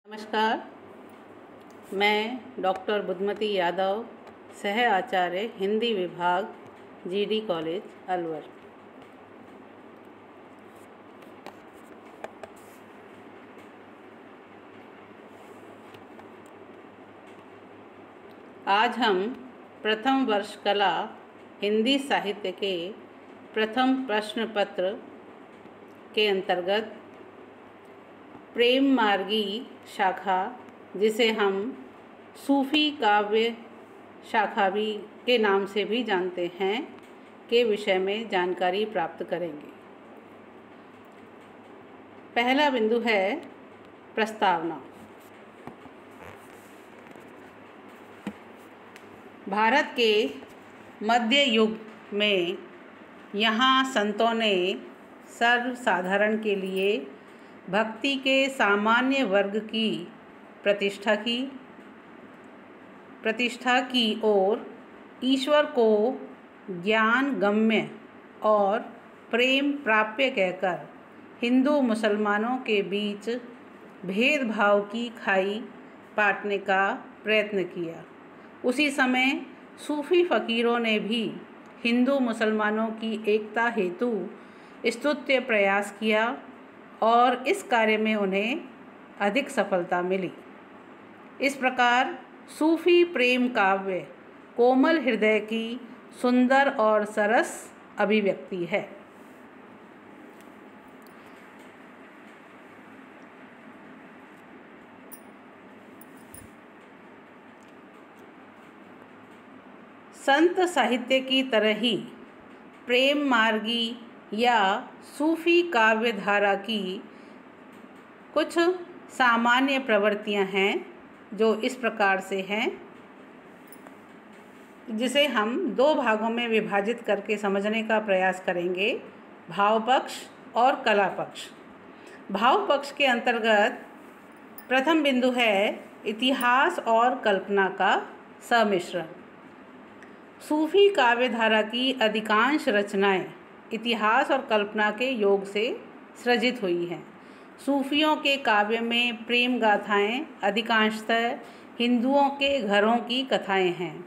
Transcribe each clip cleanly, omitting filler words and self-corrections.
नमस्कार, मैं डॉक्टर बुद्धमती यादव, सह आचार्य हिंदी विभाग, जीडी कॉलेज अलवर। आज हम प्रथम वर्ष कला हिंदी साहित्य के प्रथम प्रश्न पत्र के अंतर्गत प्रेम मार्गी शाखा, जिसे हम सूफी काव्य शाखा भी के नाम से भी जानते हैं, के विषय में जानकारी प्राप्त करेंगे। पहला बिंदु है प्रस्तावना। भारत के मध्य युग में यहाँ संतों ने सर्वसाधारण के लिए भक्ति के सामान्य वर्ग की प्रतिष्ठा की और ईश्वर को ज्ञान गम्य और प्रेम प्राप्य कहकर हिंदू मुसलमानों के बीच भेदभाव की खाई पाटने का प्रयत्न किया। उसी समय सूफी फ़कीरों ने भी हिंदू मुसलमानों की एकता हेतु स्तुत्य प्रयास किया और इस कार्य में उन्हें अधिक सफलता मिली। इस प्रकार सूफी प्रेम काव्य कोमल हृदय की सुंदर और सरस अभिव्यक्ति है। संत साहित्य की तरह ही प्रेम मार्गी या सूफी काव्य धारा की कुछ सामान्य प्रवृत्तियां हैं, जो इस प्रकार से हैं, जिसे हम दो भागों में विभाजित करके समझने का प्रयास करेंगे: भाव पक्ष और कला पक्ष। भाव पक्ष के अंतर्गत प्रथम बिंदु है इतिहास और कल्पना का सम्मिश्रण। सूफी काव्य धारा की अधिकांश रचनाएं इतिहास और कल्पना के योग से सृजित हुई हैं। सूफियों के काव्य में प्रेम गाथाएं अधिकांशतः हिंदुओं के घरों की कथाएं हैं।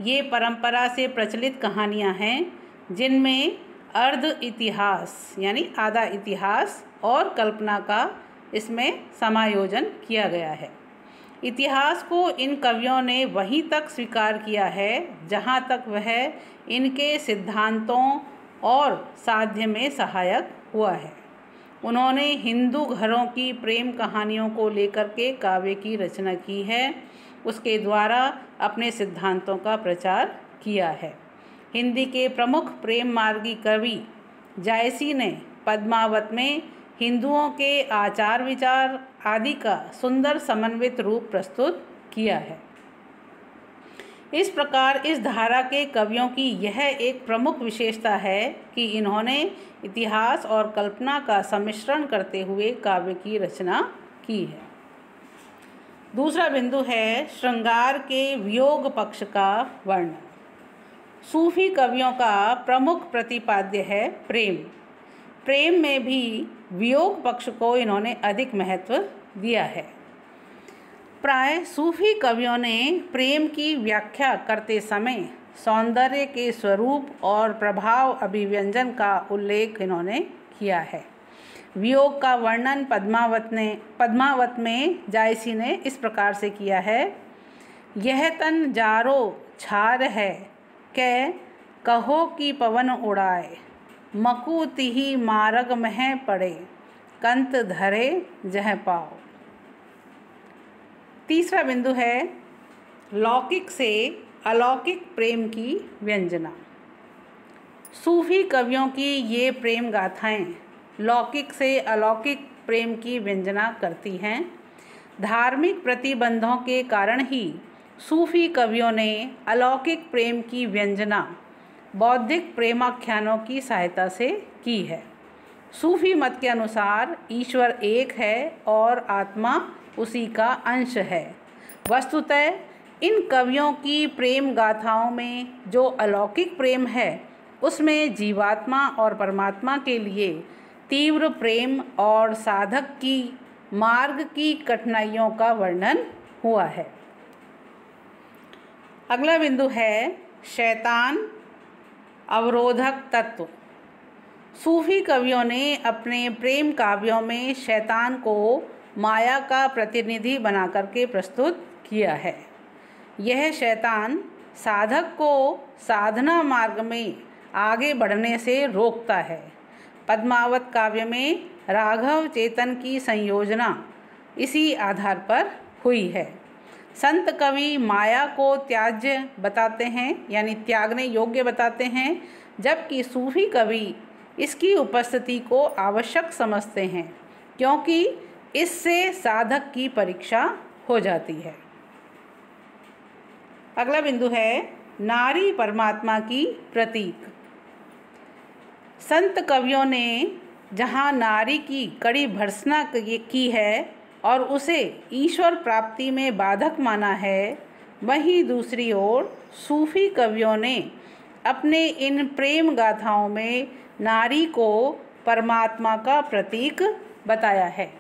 ये परंपरा से प्रचलित कहानियां हैं, जिनमें अर्ध इतिहास यानी आधा इतिहास और कल्पना का इसमें समायोजन किया गया है। इतिहास को इन कवियों ने वहीं तक स्वीकार किया है जहाँ तक वह इनके सिद्धांतों और साध्य में सहायक हुआ है। उन्होंने हिंदू घरों की प्रेम कहानियों को लेकर के काव्य की रचना की है, उसके द्वारा अपने सिद्धांतों का प्रचार किया है। हिंदी के प्रमुख प्रेम मार्गी कवि जायसी ने पद्मावत में हिंदुओं के आचार विचार आदि का सुंदर समन्वित रूप प्रस्तुत किया है। इस प्रकार इस धारा के कवियों की यह एक प्रमुख विशेषता है कि इन्होंने इतिहास और कल्पना का सम्मिश्रण करते हुए काव्य की रचना की है। दूसरा बिंदु है श्रृंगार के वियोग पक्ष का वर्णन। सूफी कवियों का प्रमुख प्रतिपाद्य है प्रेम। प्रेम में भी वियोग पक्ष को इन्होंने अधिक महत्व दिया है। प्राय सूफी कवियों ने प्रेम की व्याख्या करते समय सौंदर्य के स्वरूप और प्रभाव अभिव्यंजन का उल्लेख इन्होंने किया है। वियोग का वर्णन पद्मावत में जायसी ने इस प्रकार से किया है: यह तन जारो छार है, कै कहो कि पवन उड़ाए, मकु तिहि मार्ग मह पड़े, कंत धरे जह पाओ। तीसरा बिंदु है लौकिक से अलौकिक प्रेम की व्यंजना। सूफी कवियों की ये प्रेम गाथाएं लौकिक से अलौकिक प्रेम की व्यंजना करती हैं। धार्मिक प्रतिबंधों के कारण ही सूफी कवियों ने अलौकिक प्रेम की व्यंजना बौद्धिक प्रेमाख्यानों की सहायता से की है। सूफी मत के अनुसार ईश्वर एक है और आत्मा उसी का अंश है। वस्तुतः इन कवियों की प्रेम गाथाओं में जो अलौकिक प्रेम है, उसमें जीवात्मा और परमात्मा के लिए तीव्र प्रेम और साधक की मार्ग की कठिनाइयों का वर्णन हुआ है। अगला बिंदु है शैतान अवरोधक तत्व। सूफी कवियों ने अपने प्रेम काव्यों में शैतान को माया का प्रतिनिधि बना करके प्रस्तुत किया है। यह शैतान साधक को साधना मार्ग में आगे बढ़ने से रोकता है। पद्मावत काव्य में राघव चेतन की संयोजना इसी आधार पर हुई है। संत कवि माया को त्याज्य बताते हैं, यानी त्यागने योग्य बताते हैं, जबकि सूफी कवि इसकी उपस्थिति को आवश्यक समझते हैं, क्योंकि इससे साधक की परीक्षा हो जाती है। अगला बिंदु है नारी परमात्मा की प्रतीक। संत कवियों ने जहाँ नारी की कड़ी भर्त्सना की है और उसे ईश्वर प्राप्ति में बाधक माना है, वहीं दूसरी ओर सूफी कवियों ने अपने इन प्रेम गाथाओं में नारी को परमात्मा का प्रतीक बताया है।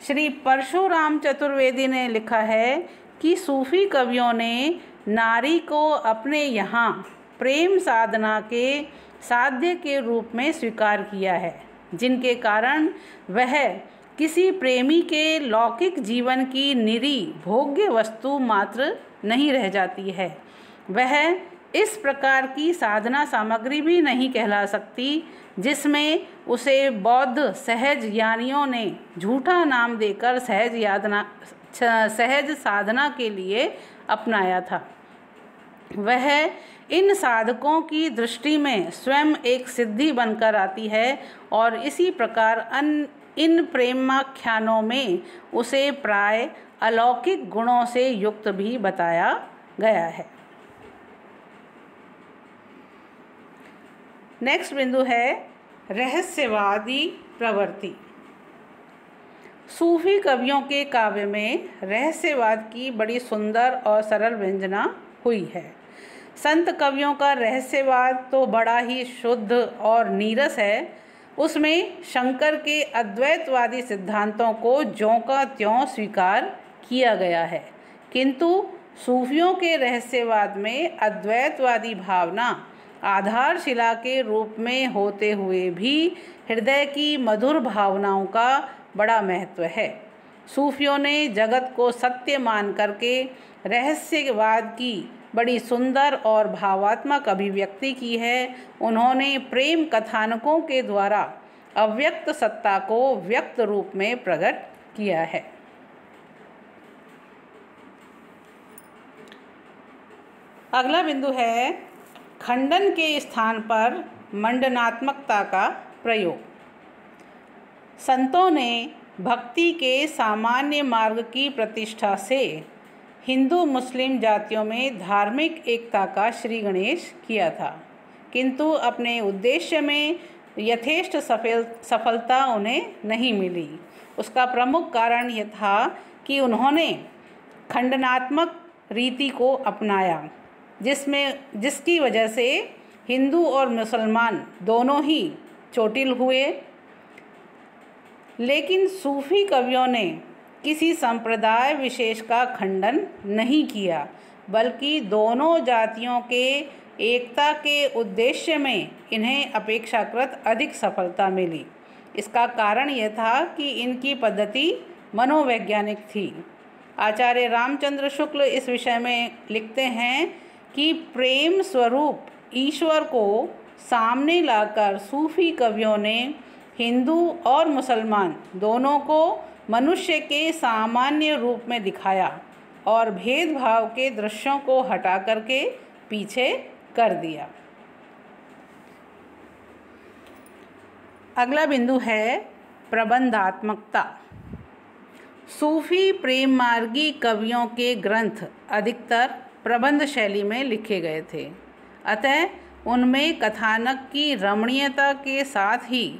श्री परशुराम चतुर्वेदी ने लिखा है कि सूफी कवियों ने नारी को अपने यहाँ प्रेम साधना के साध्य के रूप में स्वीकार किया है, जिनके कारण वह किसी प्रेमी के लौकिक जीवन की निरी भोग्य वस्तु मात्र नहीं रह जाती है। वह इस प्रकार की साधना सामग्री भी नहीं कहला सकती जिसमें उसे बौद्ध सहज ज्ञानियों ने झूठा नाम देकर सहज साधना के लिए अपनाया था। वह इन साधकों की दृष्टि में स्वयं एक सिद्धि बनकर आती है और इसी प्रकार इन प्रेमाख्यानों में उसे प्राय अलौकिक गुणों से युक्त भी बताया गया है। नेक्स्ट बिंदु है रहस्यवादी प्रवृत्ति। सूफी कवियों के काव्य में रहस्यवाद की बड़ी सुंदर और सरल व्यंजना हुई है। संत कवियों का रहस्यवाद तो बड़ा ही शुद्ध और नीरस है। उसमें शंकर के अद्वैतवादी सिद्धांतों को ज्यों का त्यों स्वीकार किया गया है, किंतु सूफियों के रहस्यवाद में अद्वैतवादी भावना आधारशिला के रूप में होते हुए भी हृदय की मधुर भावनाओं का बड़ा महत्व है। सूफियों ने जगत को सत्य मान करके रहस्यवाद की बड़ी सुंदर और भावात्मक अभिव्यक्ति की है। उन्होंने प्रेम कथानकों के द्वारा अव्यक्त सत्ता को व्यक्त रूप में प्रकट किया है। अगला बिंदु है खंडन के स्थान पर मंडनात्मकता का प्रयोग। संतों ने भक्ति के सामान्य मार्ग की प्रतिष्ठा से हिंदू मुस्लिम जातियों में धार्मिक एकता का श्री गणेश किया था, किंतु अपने उद्देश्य में यथेष्ट सफलता उन्हें नहीं मिली। उसका प्रमुख कारण यह था कि उन्होंने खंडनात्मक रीति को अपनाया, जिसकी वजह से हिंदू और मुसलमान दोनों ही चोटिल हुए। लेकिन सूफी कवियों ने किसी संप्रदाय विशेष का खंडन नहीं किया, बल्कि दोनों जातियों के एकता के उद्देश्य में इन्हें अपेक्षाकृत अधिक सफलता मिली। इसका कारण यह था कि इनकी पद्धति मनोवैज्ञानिक थी। आचार्य रामचंद्र शुक्ल इस विषय में लिखते हैं कि प्रेम स्वरूप ईश्वर को सामने लाकर सूफी कवियों ने हिंदू और मुसलमान दोनों को मनुष्य के सामान्य रूप में दिखाया और भेदभाव के दृश्यों को हटा करके पीछे कर दिया। अगला बिंदु है प्रबंधात्मकता। सूफी प्रेम मार्गी कवियों के ग्रंथ अधिकतर प्रबंध शैली में लिखे गए थे, अतः उनमें कथानक की रमणीयता के साथ ही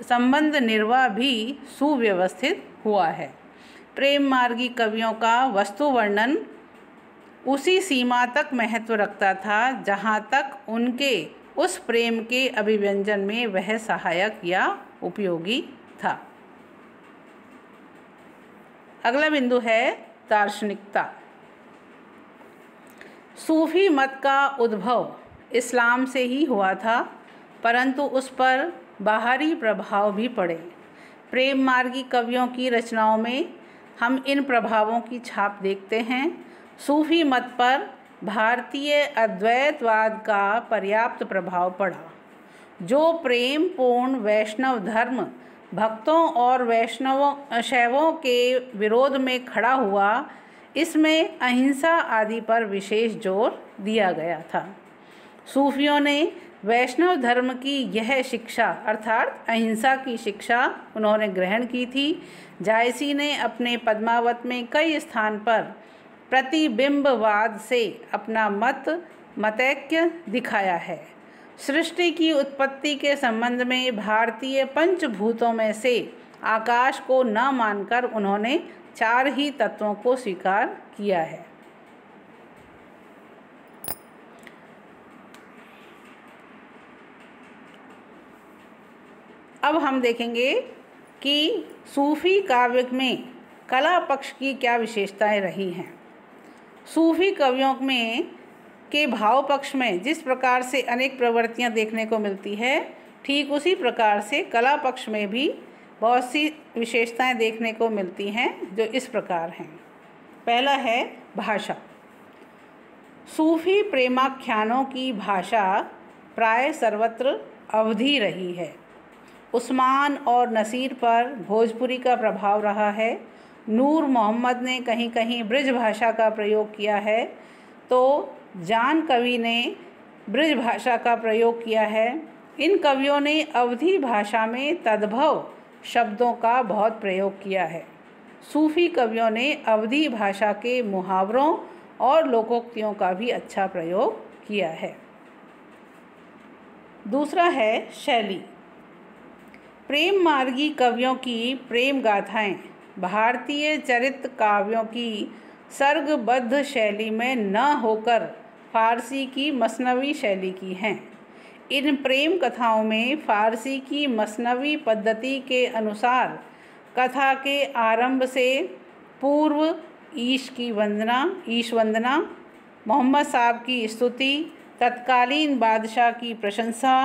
संबंध निर्वाह भी सुव्यवस्थित हुआ है। प्रेम मार्गी कवियों का वस्तु वर्णन उसी सीमा तक महत्व रखता था जहाँ तक उनके उस प्रेम के अभिव्यंजन में वह सहायक या उपयोगी था। अगला बिंदु है दार्शनिकता। सूफी मत का उद्भव इस्लाम से ही हुआ था, परंतु उस पर बाहरी प्रभाव भी पड़े। प्रेम मार्गी कवियों की रचनाओं में हम इन प्रभावों की छाप देखते हैं। सूफी मत पर भारतीय अद्वैतवाद का पर्याप्त प्रभाव पड़ा, जो प्रेम पूर्ण वैष्णव धर्म भक्तों और शैवों के विरोध में खड़ा हुआ। इसमें अहिंसा आदि पर विशेष जोर दिया गया था। सूफियों ने वैष्णव धर्म की यह शिक्षा अर्थात अहिंसा की शिक्षा उन्होंने ग्रहण की थी। जायसी ने अपने पद्मावत में कई स्थान पर प्रतिबिंबवाद से अपना मतैक्य दिखाया है। सृष्टि की उत्पत्ति के संबंध में भारतीय पंचभूतों में से आकाश को न मानकर उन्होंने 4 ही तत्वों को स्वीकार किया है। अब हम देखेंगे कि सूफी काव्य में कला पक्ष की क्या विशेषताएं रही हैं। सूफी कवियों में के भाव पक्ष में जिस प्रकार से अनेक प्रवृत्तियां देखने को मिलती है, ठीक उसी प्रकार से कला पक्ष में भी बहुत सी विशेषताएं देखने को मिलती हैं, जो इस प्रकार हैं। पहला है भाषा। सूफी प्रेमाख्यानों की भाषा प्राय सर्वत्र अवधि रही है। उस्मान और नसीर पर भोजपुरी का प्रभाव रहा है। नूर मोहम्मद ने कहीं कहीं ब्रज भाषा का प्रयोग किया है, तो जान कवि ने ब्रज भाषा का प्रयोग किया है। इन कवियों ने अवधी भाषा में तद्भव शब्दों का बहुत प्रयोग किया है। सूफी कवियों ने अवधी भाषा के मुहावरों और लोकोक्तियों का भी अच्छा प्रयोग किया है। दूसरा है शैली। प्रेम मार्गी कवियों की प्रेम गाथाएं भारतीय चरित्र काव्यों की सर्गबद्ध शैली में न होकर फारसी की मसनवी शैली की हैं। इन प्रेम कथाओं में फारसी की मसनवी पद्धति के अनुसार कथा के आरंभ से पूर्व ईश वंदना, मोहम्मद साहब की स्तुति, तत्कालीन बादशाह की प्रशंसा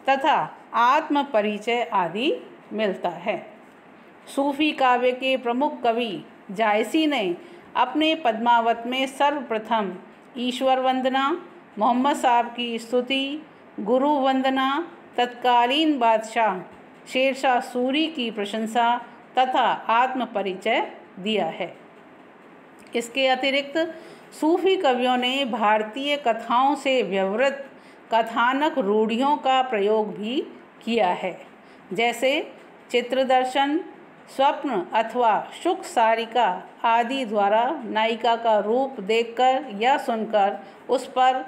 तथा आत्म परिचय आदि मिलता है। सूफी काव्य के प्रमुख कवि जायसी ने अपने पद्मावत में सर्वप्रथम ईश्वर वंदना, मोहम्मद साहब की स्तुति, गुरु वंदना, तत्कालीन बादशाह शेरशाह सूरी की प्रशंसा तथा आत्म परिचय दिया है। इसके अतिरिक्त सूफी कवियों ने भारतीय कथाओं से व्यवृत कथानक रूढ़ियों का प्रयोग भी किया है, जैसे चित्रदर्शन, स्वप्न अथवा शुक सारिका आदि द्वारा नायिका का रूप देखकर या सुनकर उस पर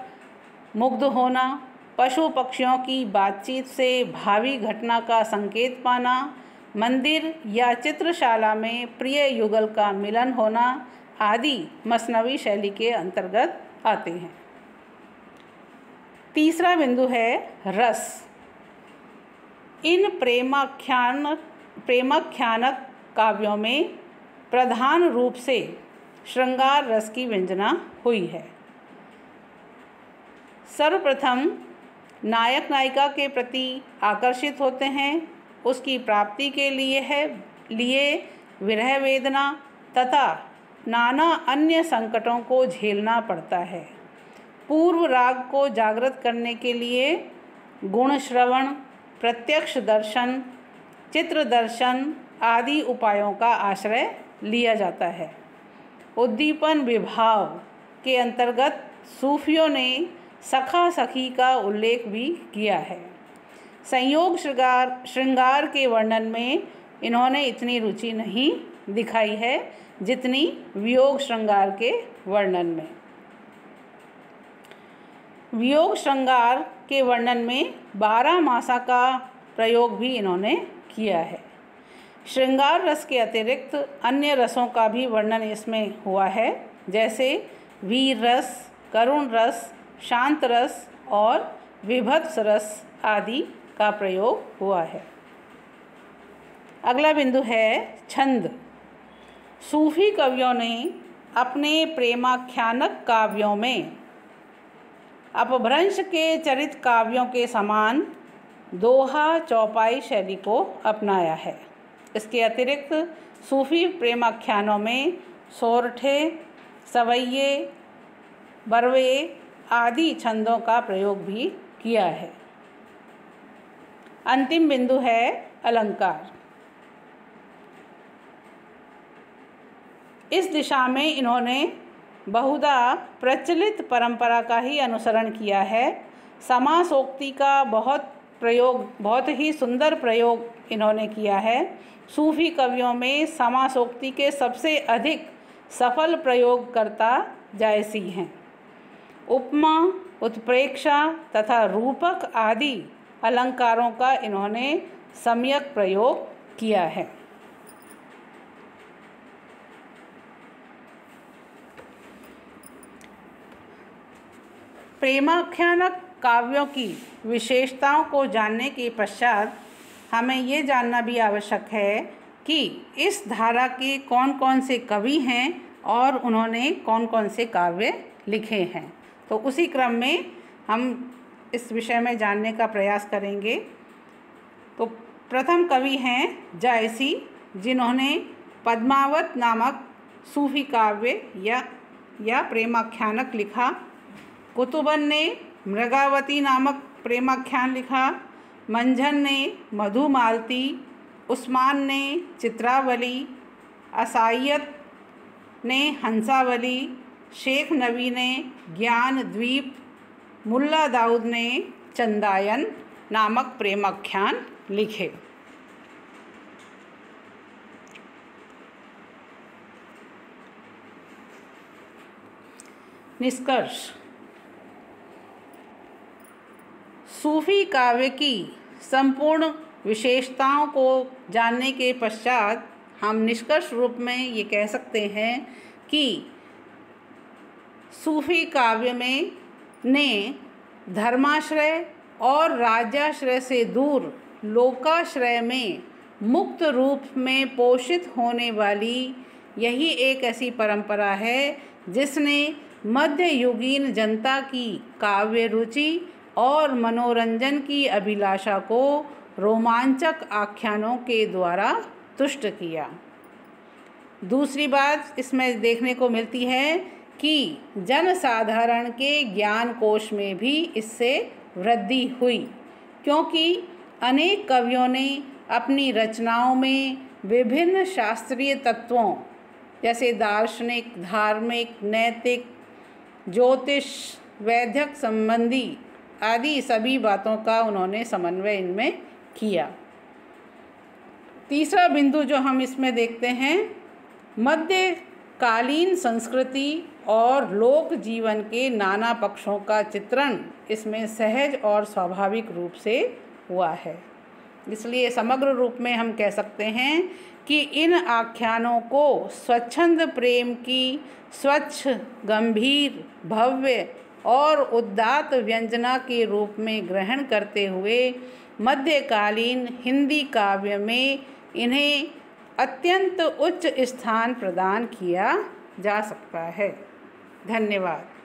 मुग्ध होना, पशु पक्षियों की बातचीत से भावी घटना का संकेत पाना, मंदिर या चित्रशाला में प्रिय युगल का मिलन होना आदि मसनवी शैली के अंतर्गत आते हैं। तीसरा बिंदु है रस। इन प्रेमाख्यानक काव्यों में प्रधान रूप से श्रृंगार रस की व्यंजना हुई है। सर्वप्रथम नायक नायिका के प्रति आकर्षित होते हैं, उसकी प्राप्ति के लिए विरह वेदना तथा नाना अन्य संकटों को झेलना पड़ता है। पूर्व राग को जागृत करने के लिए गुण श्रवण, प्रत्यक्ष दर्शन, चित्र दर्शन आदि उपायों का आश्रय लिया जाता है। उद्दीपन विभाव के अंतर्गत सूफियों ने सखा सखी का उल्लेख भी किया है। संयोग श्रृंगार के वर्णन में इन्होंने इतनी रुचि नहीं दिखाई है जितनी वियोग श्रृंगार के वर्णन में। वियोग श्रृंगार के वर्णन में 12 मासा का प्रयोग भी इन्होंने किया है। श्रृंगार रस के अतिरिक्त अन्य रसों का भी वर्णन इसमें हुआ है, जैसे वीर रस, करुण रस, शांत रस और विभत्स रस आदि का प्रयोग हुआ है। अगला बिंदु है छंद। सूफी कवियों ने अपने प्रेमाख्यानक काव्यों में अपभ्रंश के चरित काव्यों के समान दोहा चौपाई शैली को अपनाया है। इसके अतिरिक्त सूफी प्रेमाख्यानों में सोरठे, सवैये, बरवे आदि छंदों का प्रयोग भी किया है। अंतिम बिंदु है अलंकार। इस दिशा में इन्होंने बहुधा प्रचलित परंपरा का ही अनुसरण किया है। समासोक्ति का बहुत ही सुंदर प्रयोग इन्होंने किया है। सूफी कवियों में समासोक्ति के सबसे अधिक सफल प्रयोगकर्ता जायसी हैं। उपमा, उत्प्रेक्षा तथा रूपक आदि अलंकारों का इन्होंने सम्यक प्रयोग किया है। प्रेमाख्यानक काव्यों की विशेषताओं को जानने के पश्चात हमें ये जानना भी आवश्यक है कि इस धारा के कौन कौन से कवि हैं और उन्होंने कौन कौन से काव्य लिखे हैं। तो उसी क्रम में हम इस विषय में जानने का प्रयास करेंगे। तो प्रथम कवि हैं जायसी, जिन्होंने पद्मावत नामक सूफी काव्य या प्रेमाख्यानक लिखा। कुतुबन ने मृगावती नामक प्रेमाख्यान लिखा। मंझन ने मधुमालती, उस्मान ने चित्रावली, असायत ने हंसावली, शेख नबी ने ज्ञान द्वीप, मुल्ला दाऊद ने चंदायन नामक प्रेमाख्यान लिखे। निष्कर्ष। सूफी काव्य की संपूर्ण विशेषताओं को जानने के पश्चात हम निष्कर्ष रूप में ये कह सकते हैं कि सूफी काव्य में ने धर्माश्रय और राज्याश्रय से दूर लोकाश्रय में मुक्त रूप में पोषित होने वाली यही एक ऐसी परंपरा है जिसने मध्ययुगीन जनता की काव्य रुचि और मनोरंजन की अभिलाषा को रोमांचक आख्यानों के द्वारा तुष्ट किया। दूसरी बात इसमें देखने को मिलती है कि जनसाधारण के ज्ञान कोश में भी इससे वृद्धि हुई, क्योंकि अनेक कवियों ने अपनी रचनाओं में विभिन्न शास्त्रीय तत्वों जैसे दार्शनिक, धार्मिक, नैतिक, ज्योतिष, वैद्यक संबंधी आदि सभी बातों का उन्होंने समन्वय इनमें किया। तीसरा बिंदु जो हम इसमें देखते हैं, मध्यकालीन संस्कृति और लोक जीवन के नाना पक्षों का चित्रण इसमें सहज और स्वाभाविक रूप से हुआ है। इसलिए समग्र रूप में हम कह सकते हैं कि इन आख्यानों को स्वच्छंद प्रेम की स्वच्छ, गंभीर, भव्य और उदात्त व्यंजना के रूप में ग्रहण करते हुए मध्यकालीन हिंदी काव्य में इन्हें अत्यंत उच्च स्थान प्रदान किया जा सकता है। धन्यवाद।